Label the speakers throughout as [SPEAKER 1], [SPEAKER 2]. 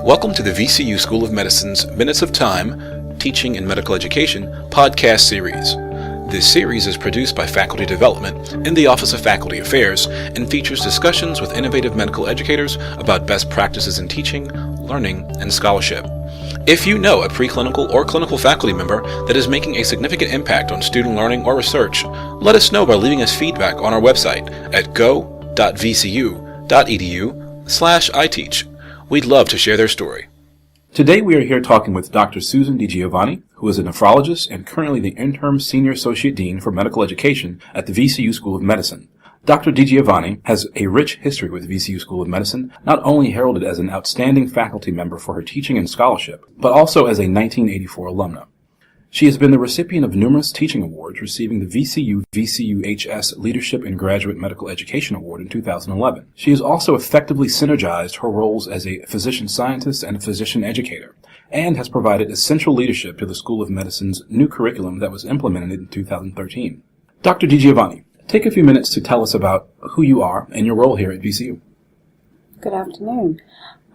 [SPEAKER 1] Welcome to the VCU School of Medicine's Minutes of Time, Teaching in Medical Education podcast series. This series is produced by Faculty Development in the Office of Faculty Affairs and features discussions with innovative medical educators about best practices in teaching, learning, and scholarship. If you know a preclinical or clinical faculty member that is making a significant impact on student learning or research, let us know by leaving us feedback on our website at go.vcu.edu/iteach. We'd love to share their story. Today we are here talking with Dr. Susan DiGiovanni, who is a nephrologist and currently the Interim Senior Associate Dean for Medical Education at the VCU School of Medicine. Dr. DiGiovanni has a rich history with VCU School of Medicine, not only heralded as an outstanding faculty member for her teaching and scholarship, but also as a 1984 alumna. She has been the recipient of numerous teaching awards, receiving the VCU VCUHS Leadership in Graduate Medical Education Award in 2011. She has also effectively synergized her roles as a physician scientist and a physician educator, and has provided essential leadership to the School of Medicine's new curriculum that was implemented in 2013. Dr. DiGiovanni, take a few minutes to tell us about who you are and your role here at VCU.
[SPEAKER 2] Good afternoon.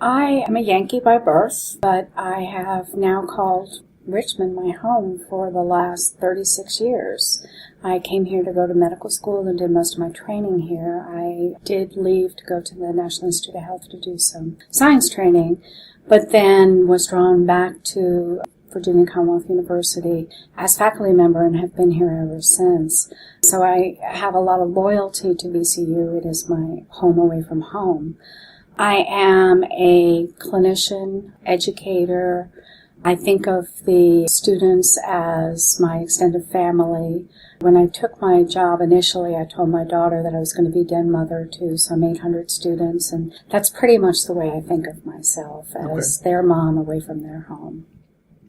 [SPEAKER 2] I am a Yankee by birth, but I have now called Richmond my home for the last 36 years. I came here to go to medical school and did most of my training here. I did leave to go to the National Institute of Health to do some science training, but then was drawn back to Virginia Commonwealth University as faculty member and have been here ever since. So I have a lot of loyalty to VCU. It is my home away from home. I am a clinician, educator. I think of the students as my extended family. When I took my job initially, I told my daughter that I was going to be den mother to some 800 students, and that's pretty much the way I think of myself, as their mom away from their home.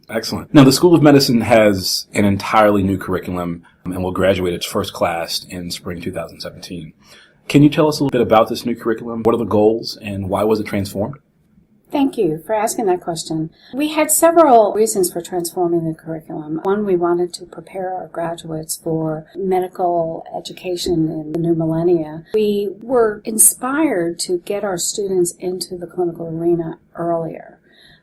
[SPEAKER 1] Excellent. Now, the School of Medicine has an entirely new curriculum and will graduate its first class in spring 2017. Can you tell us a little bit about this new curriculum? What are the goals, and why was it transformed?
[SPEAKER 2] Thank you for asking that question. We had several reasons for transforming the curriculum. One, we wanted to prepare our graduates for medical education in the new millennia. We were inspired to get our students into the clinical arena earlier,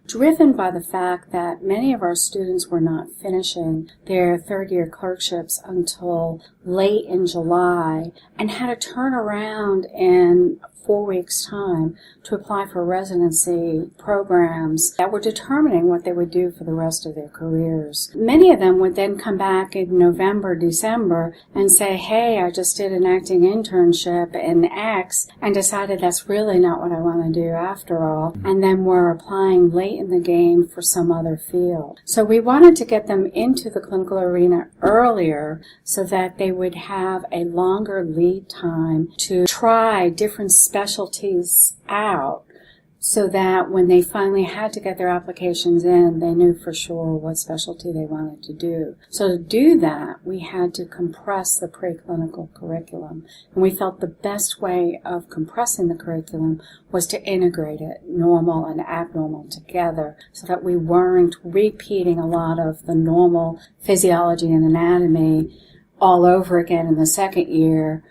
[SPEAKER 2] driven by the fact that many of our students were not finishing their third-year clerkships until late in July and had to turn around in 4 weeks' time to apply for residency programs that were determining what they would do for the rest of their careers. Many of them would then come back in November, December and say, hey, I just did an acting internship in X and decided that's really not what I want to do after all, and then were applying late in the game for some other field. So we wanted to get them into the clinical arena earlier so that they would have a longer lead time to try different specialties out, so that when they finally had to get their applications in, they knew for sure what specialty they wanted to do. So to do that, we had to compress the preclinical curriculum. And we felt the best way of compressing the curriculum was to integrate it, normal and abnormal, together, so that we weren't repeating a lot of the normal physiology and anatomy all over again in the second year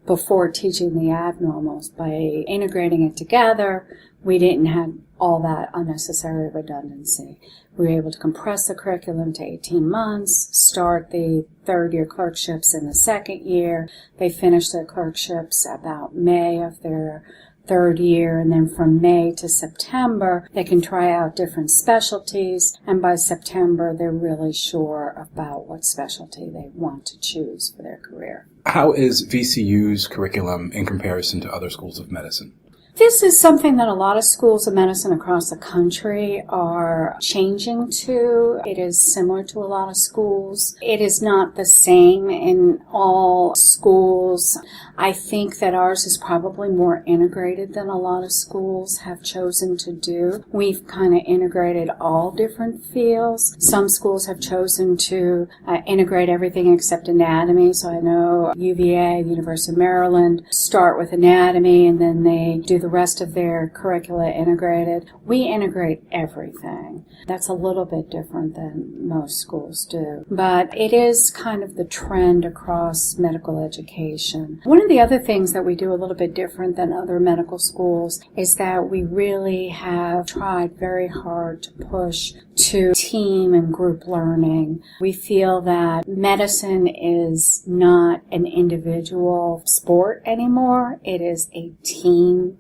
[SPEAKER 2] before teaching the abnormals. By integrating it together, we didn't have all that unnecessary redundancy. We were able to compress the curriculum to 18 months, start the third-year clerkships in the second year. They finish their clerkships about May of their third year, and then from May to September, they can try out different specialties, and by September, they're really sure about what specialty they want to choose for their career.
[SPEAKER 1] How is VCU's curriculum in comparison to other schools of medicine?
[SPEAKER 2] This is something that a lot of schools of medicine across the country are changing to. It is similar to a lot of schools. It is not the same in all schools. I think that ours is probably more integrated than a lot of schools have chosen to do. We've kind of integrated all different fields. Some schools have chosen to integrate everything except anatomy. So I know UVA, University of Maryland, start with anatomy and then they do the rest of their curricula integrated. We integrate everything. That's a little bit different than most schools do. But it is kind of the trend across medical education. One of the other things that we do a little bit different than other medical schools is that we really have tried very hard to push to team and group learning. We feel that medicine is not an individual sport anymore. It is a team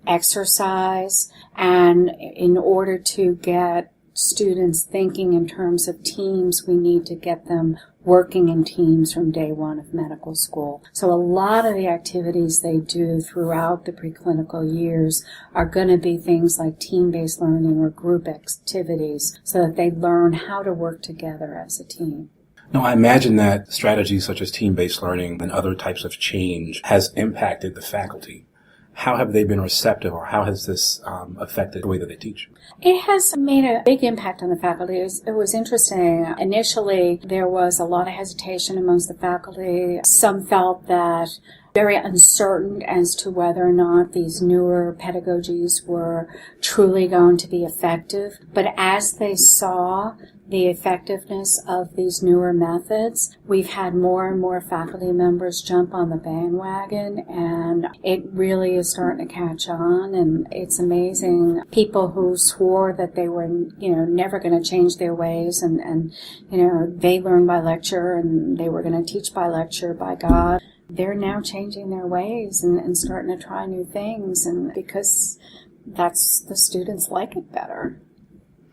[SPEAKER 2] exercise. And in order to get students thinking in terms of teams, we need to get them working in teams from day one of medical school. So a lot of the activities they do throughout the preclinical years are going to be things like team-based learning or group activities so that they learn how to work together as a team.
[SPEAKER 1] Now, I imagine that strategies such as team-based learning and other types of change has impacted the faculty. How have they been receptive, or how has this affected the way that they teach?
[SPEAKER 2] It has made a big impact on the faculty. It was interesting. Initially, there was a lot of hesitation amongst the faculty. Some felt that very uncertain as to whether or not these newer pedagogies were truly going to be effective. But as they saw the effectiveness of these newer methods, we've had more and more faculty members jump on the bandwagon, and it really is starting to catch on, and it's amazing. People who swore that they were, never going to change their ways, and they learned by lecture and they were going to teach by lecture, by God. They're now changing their ways and starting to try new things, and because that's the students like it better.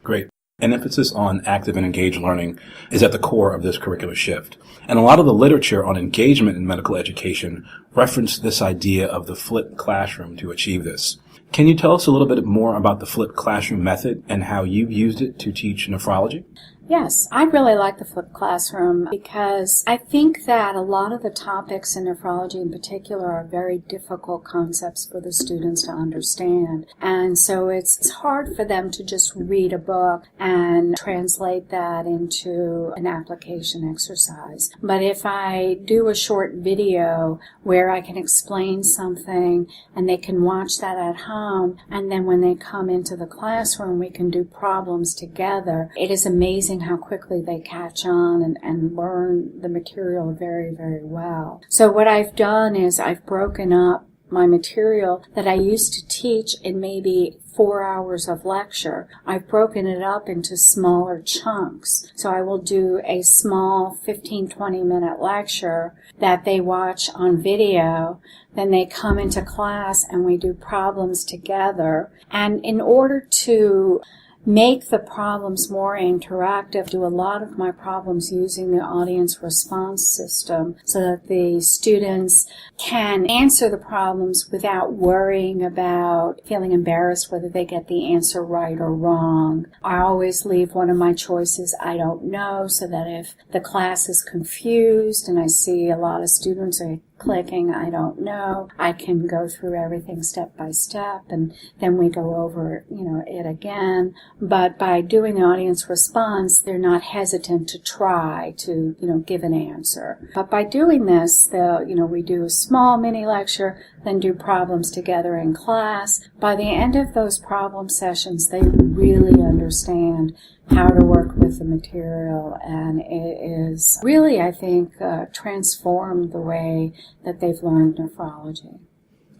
[SPEAKER 1] Great. An emphasis on active and engaged learning is at the core of this curricular shift. And a lot of the literature on engagement in medical education referenced this idea of the flipped classroom to achieve this. Can you tell us a little bit more about the flipped classroom method and how you've used it to teach nephrology?
[SPEAKER 2] Yes, I really like the flipped classroom because I think that a lot of the topics in nephrology in particular are very difficult concepts for the students to understand. And so it's hard for them to just read a book and translate that into an application exercise. But if I do a short video where I can explain something and they can watch that at home, and then when they come into the classroom we can do problems together, it is amazing how quickly they catch on and learn the material very, very well. So what I've done is I've broken up my material that I used to teach in maybe 4 hours of lecture. I've broken it up into smaller chunks. So I will do a small 15-20 minute lecture that they watch on video. Then they come into class and we do problems together. And in order to make the problems more interactive, do a lot of my problems using the audience response system so that the students can answer the problems without worrying about feeling embarrassed whether they get the answer right or wrong. I always leave one of my choices I don't know, so that if the class is confused and I see a lot of students are clicking I don't know, I can go through everything step by step, and then we go over it again. But by doing the audience response, they're not hesitant to try to give an answer. But by doing this, we do a small mini lecture, then do problems together in class. By the end of those problem sessions, they really understand how to work with the material, and it is really, I think, transformed the way that they've learned nephrology.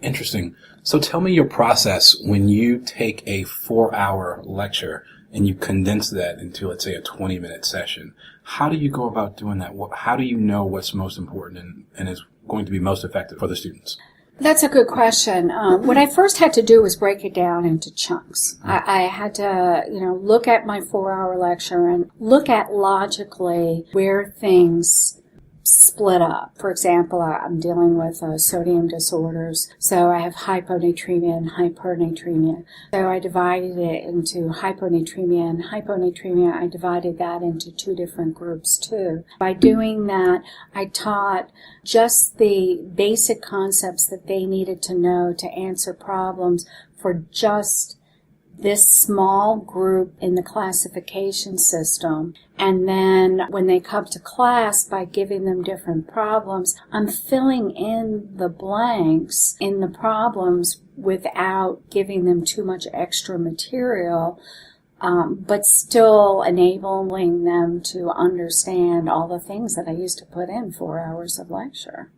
[SPEAKER 1] Interesting. So tell me your process when you take a 4-hour lecture and you condense that into, let's say, a 20-minute session. How do you go about doing that? How do you know what's most important and is going to be most effective for the students?
[SPEAKER 2] That's a good question. What I first had to do was break it down into chunks. I had to, look at my 4-hour lecture and look at logically where things split up. For example, I'm dealing with sodium disorders, so I have hyponatremia and hypernatremia. So I divided it into hyponatremia and hyponatremia. I divided that into 2 different groups too. By doing that, I taught just the basic concepts that they needed to know to answer problems for just this small group in the classification system, and then when they come to class, by giving them different problems, I'm filling in the blanks in the problems without giving them too much extra material, but still enabling them to understand all the things that I used to put in 4 hours of lecture.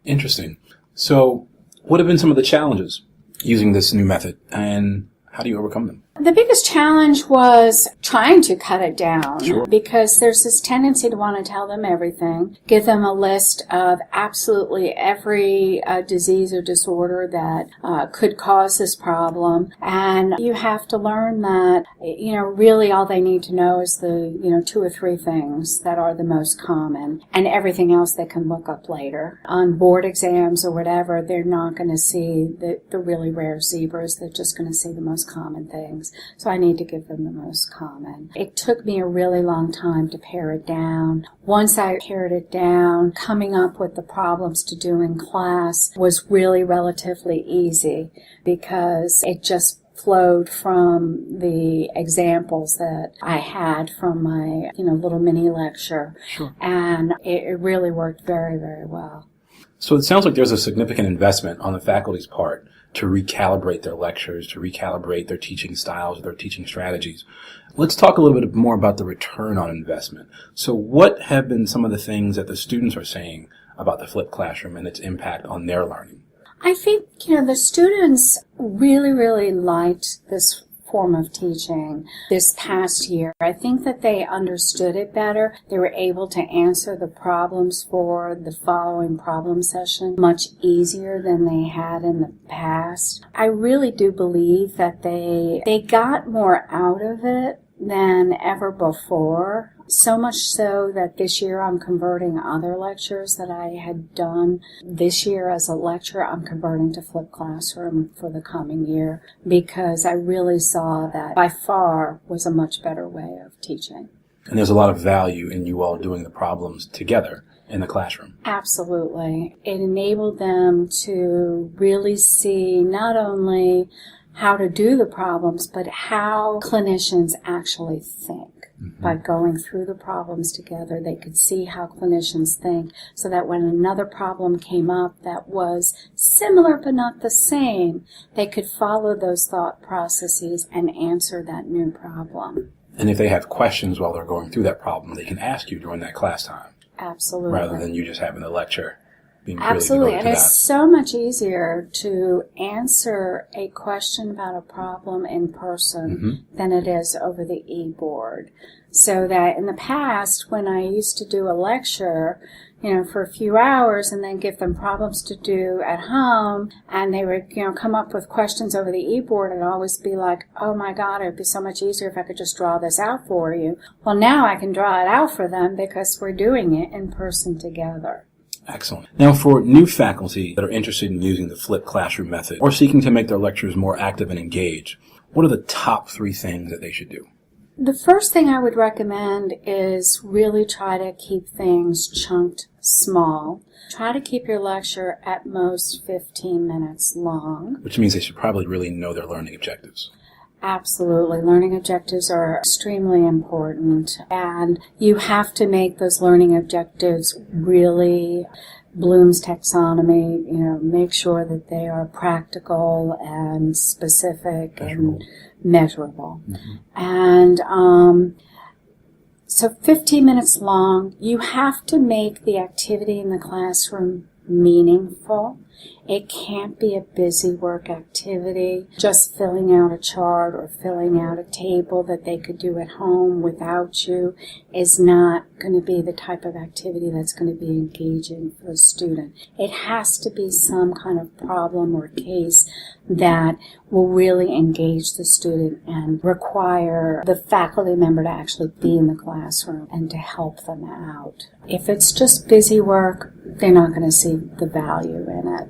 [SPEAKER 1] Interesting. So what have been some of the challenges using this new method, and how do you overcome them?
[SPEAKER 2] The biggest challenge was trying to cut it down,
[SPEAKER 1] Sure.
[SPEAKER 2] because there's this tendency to want to tell them everything, give them a list of absolutely every disease or disorder that could cause this problem, and you have to learn that, really all they need to know is the, 2 or 3 things that are the most common, and everything else they can look up later. On board exams or whatever, they're not going to see the really rare zebras, they're just going to see the most common things. So I need to give them the most common. It took me a really long time to pare it down. Once I pared it down, coming up with the problems to do in class was really relatively easy, because it just flowed from the examples that I had from my, little mini lecture.
[SPEAKER 1] Sure.
[SPEAKER 2] And it really worked very, very well.
[SPEAKER 1] So it sounds like there's a significant investment on the faculty's part to recalibrate their lectures, to recalibrate their teaching styles, their teaching strategies. Let's talk a little bit more about the return on investment. So what have been some of the things that the students are saying about the flipped classroom and its impact on their learning?
[SPEAKER 2] I think, the students really, really liked this form of teaching this past year. I think that they understood it better. They were able to answer the problems for the following problem session much easier than they had in the past. I really do believe that they got more out of it than ever before. So much so that this year I'm converting other lectures that I had done this year as a lecture, I'm converting to flipped classroom for the coming year, because I really saw that by far was a much better way of teaching.
[SPEAKER 1] And there's a lot of value in you all doing the problems together in the classroom.
[SPEAKER 2] Absolutely. It enabled them to really see not only how to do the problems, but how clinicians actually think. Mm-hmm. By going through the problems together, they could see how clinicians think, so that when another problem came up that was similar but not the same, they could follow those thought processes and answer that new problem.
[SPEAKER 1] And if they have questions while they're going through that problem, they can ask you during that class time.
[SPEAKER 2] Absolutely.
[SPEAKER 1] Rather than you just having the lecture.
[SPEAKER 2] Absolutely,
[SPEAKER 1] really
[SPEAKER 2] and it's so much easier to answer a question about a problem in person than it is over the e-board. So that in the past, when I used to do a lecture, for a few hours and then give them problems to do at home, and they would, come up with questions over the e-board, and always be like, oh my God, it'd be so much easier if I could just draw this out for you. Well, now I can draw it out for them because we're doing it in person together.
[SPEAKER 1] Excellent. Now, for new faculty that are interested in using the flipped classroom method or seeking to make their lectures more active and engaged, what are the top 3 things that they should do?
[SPEAKER 2] The first thing I would recommend is really try to keep things chunked small. Try to keep your lecture at most 15 minutes long.
[SPEAKER 1] Which means they should probably really know their learning objectives.
[SPEAKER 2] Absolutely. Learning objectives are extremely important, and you have to make those learning objectives really Bloom's taxonomy, make sure that they are practical and specific and measurable. And so 15 minutes long, you have to make the activity in the classroom meaningful. It can't be a busy work activity, just filling out a chart or filling out a table that they could do at home without you is not going to be the type of activity that's going to be engaging for a student. It has to be some kind of problem or case that will really engage the student and require the faculty member to actually be in the classroom and to help them out. If it's just busy work, they're not going to see the value in it.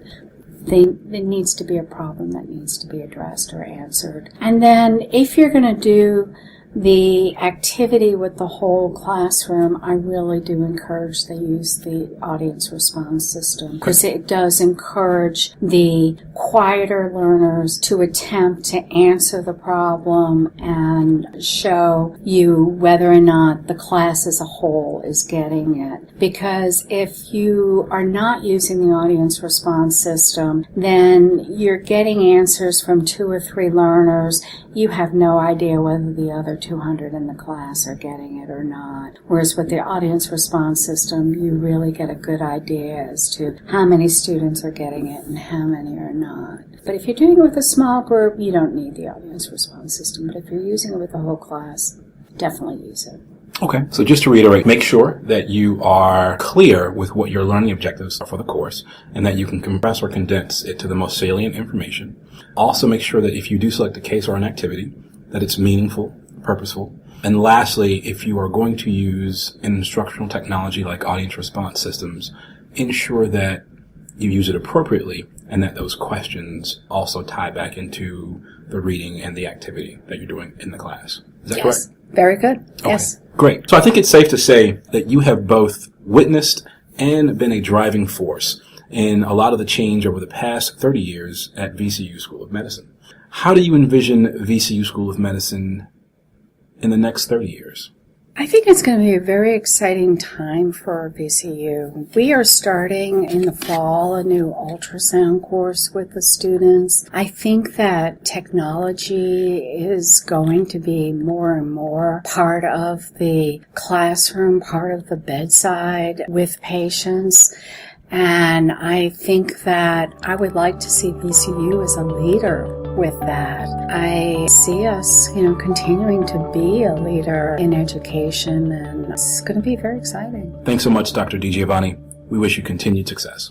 [SPEAKER 2] There needs to be a problem that needs to be addressed or answered. And then if you're going to do The activity with the whole classroom, I really do encourage they use the audience response system because it does encourage the quieter learners to attempt to answer the problem and show you whether or not the class as a whole is getting it. Because if you are not using the audience response system, then you're getting answers from 2 or 3 learners. You have no idea whether the other 200 in the class are getting it or not. Whereas with the audience response system, you really get a good idea as to how many students are getting it and how many are not. But if you're doing it with a small group, you don't need the audience response system. But if you're using it with the whole class, definitely use it.
[SPEAKER 1] Okay, so just to reiterate, make sure that you are clear with what your learning objectives are for the course and that you can compress or condense it to the most salient information. Also make sure that if you do select a case or an activity, that it's meaningful, purposeful. And lastly, if you are going to use an instructional technology like audience response systems, ensure that you use it appropriately and that those questions also tie back into the reading and the activity that you're doing in the class. Is that correct?
[SPEAKER 2] Very good.
[SPEAKER 1] Okay.
[SPEAKER 2] Yes.
[SPEAKER 1] Great. So I think it's safe to say that you have both witnessed and been a driving force in a lot of the change over the past 30 years at VCU School of Medicine. How do you envision VCU School of Medicine in the next 30 years?
[SPEAKER 2] I think it's going to be a very exciting time for VCU. We are starting in the fall a new ultrasound course with the students. I think that technology is going to be more and more part of the classroom, part of the bedside with patients. And I think that I would like to see VCU as a leader with that. I see us, continuing to be a leader in education, and it's going to be very exciting.
[SPEAKER 1] Thanks so much, Dr. DiGiovanni. We wish you continued success.